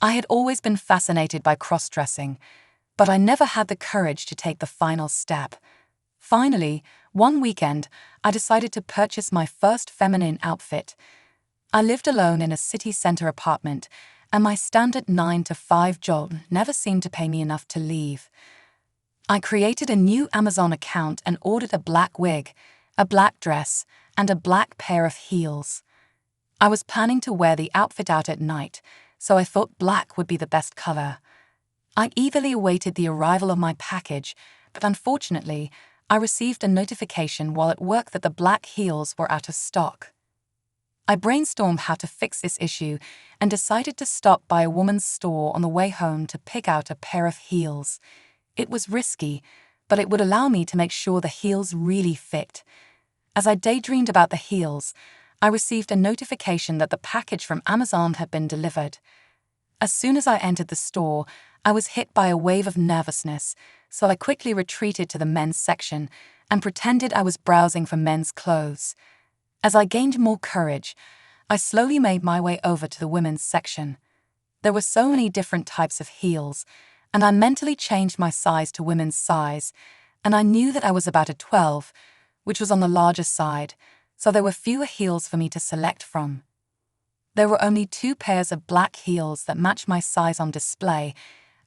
I had always been fascinated by cross-dressing, but I never had the courage to take the final step. Finally, one weekend, I decided to purchase my first feminine outfit. I lived alone in a city center apartment, and my standard 9-to-5 job never seemed to pay me enough to leave. I created a new Amazon account and ordered a black wig, a black dress, and a black pair of heels. I was planning to wear the outfit out at night, so I thought black would be the best color. I eagerly awaited the arrival of my package, but unfortunately, I received a notification while at work that the black heels were out of stock. I brainstormed how to fix this issue and decided to stop by a woman's store on the way home to pick out a pair of heels. It was risky, but it would allow me to make sure the heels really fit. As I daydreamed about the heels, I received a notification that the package from Amazon had been delivered. As soon as I entered the store, I was hit by a wave of nervousness, so I quickly retreated to the men's section and pretended I was browsing for men's clothes. As I gained more courage, I slowly made my way over to the women's section. There were so many different types of heels, and I mentally changed my size to women's size, and I knew that I was about a 12, which was on the larger side, so there were fewer heels for me to select from. There were only 2 pairs of black heels that matched my size on display,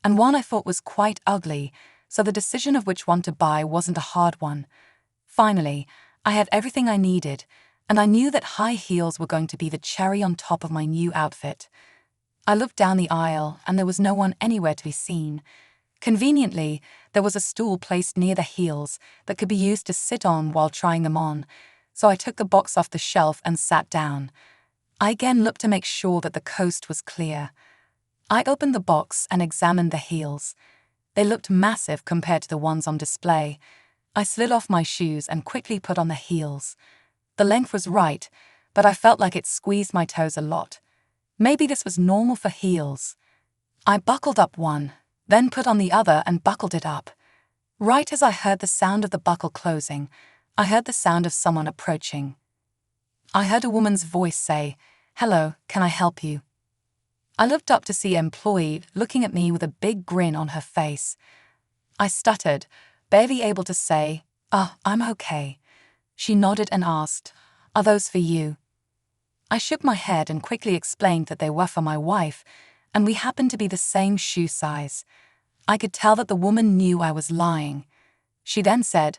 and one I thought was quite ugly, so the decision of which one to buy wasn't a hard one. Finally, I had everything I needed, and I knew that high heels were going to be the cherry on top of my new outfit. I looked down the aisle, and there was no one anywhere to be seen. Conveniently, there was a stool placed near the heels that could be used to sit on while trying them on, so I took the box off the shelf and sat down. I again looked to make sure that the coast was clear. I opened the box and examined the heels. They looked massive compared to the ones on display. I slid off my shoes and quickly put on the heels. The length was right, but I felt like it squeezed my toes a lot. Maybe this was normal for heels. I buckled up one, then put on the other and buckled it up. Right as I heard the sound of the buckle closing, I heard the sound of someone approaching. I heard a woman's voice say, "Hello, can I help you?" I looked up to see an employee looking at me with a big grin on her face. I stuttered, barely able to say, "Oh, I'm okay." She nodded and asked, "Are those for you?" I shook my head and quickly explained that they were for my wife, and we happened to be the same shoe size. I could tell that the woman knew I was lying. She then said,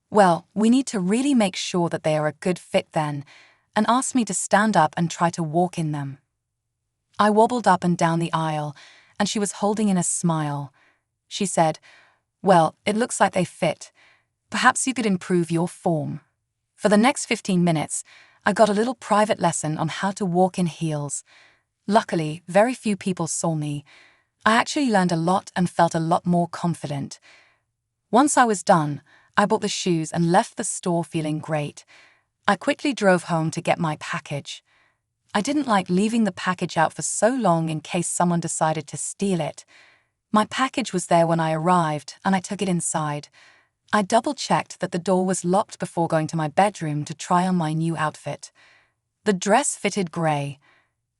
"Well, we need to really make sure that they are a good fit then," and asked me to stand up and try to walk in them. I wobbled up and down the aisle, and she was holding in a smile. She said, "Well, it looks like they fit. Perhaps you could improve your form." For the next 15 minutes, I got a little private lesson on how to walk in heels. Luckily, very few people saw me. I actually learned a lot and felt a lot more confident. Once I was done, I bought the shoes and left the store feeling great. I quickly drove home to get my package. I didn't like leaving the package out for so long in case someone decided to steal it. My package was there when I arrived, and I took it inside. I double-checked that the door was locked before going to my bedroom to try on my new outfit. The dress fitted grey.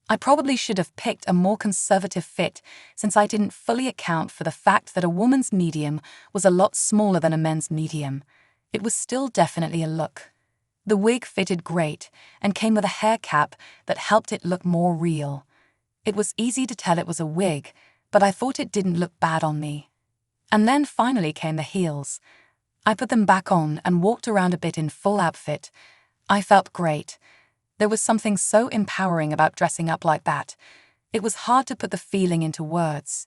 I probably should have picked a more conservative fit since I didn't fully account for the fact that a woman's medium was a lot smaller than a men's medium. It was still definitely a look. The wig fitted great and came with a hair cap that helped it look more real. It was easy to tell it was a wig, but I thought it didn't look bad on me. And then finally came the heels. I put them back on and walked around a bit in full outfit. I felt great. There was something so empowering about dressing up like that. It was hard to put the feeling into words.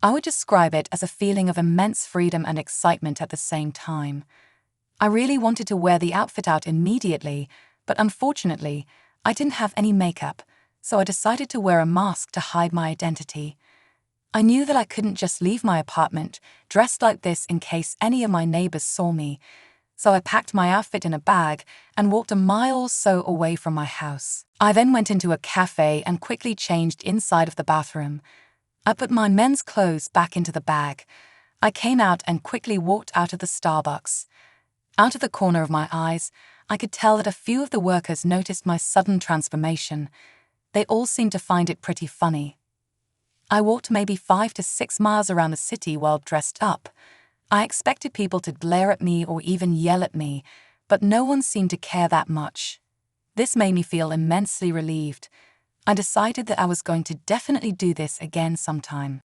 I would describe it as a feeling of immense freedom and excitement at the same time. I really wanted to wear the outfit out immediately, but unfortunately, I didn't have any makeup, so I decided to wear a mask to hide my identity. I knew that I couldn't just leave my apartment dressed like this in case any of my neighbors saw me, so I packed my outfit in a bag and walked a mile or so away from my house. I then went into a cafe and quickly changed inside of the bathroom. I put my men's clothes back into the bag. I came out and quickly walked out of the Starbucks. Out of the corner of my eyes, I could tell that a few of the workers noticed my sudden transformation. They all seemed to find it pretty funny. I walked maybe 5 to 6 miles around the city well dressed up. I expected people to glare at me or even yell at me, but no one seemed to care that much. This made me feel immensely relieved. I decided that I was going to definitely do this again sometime.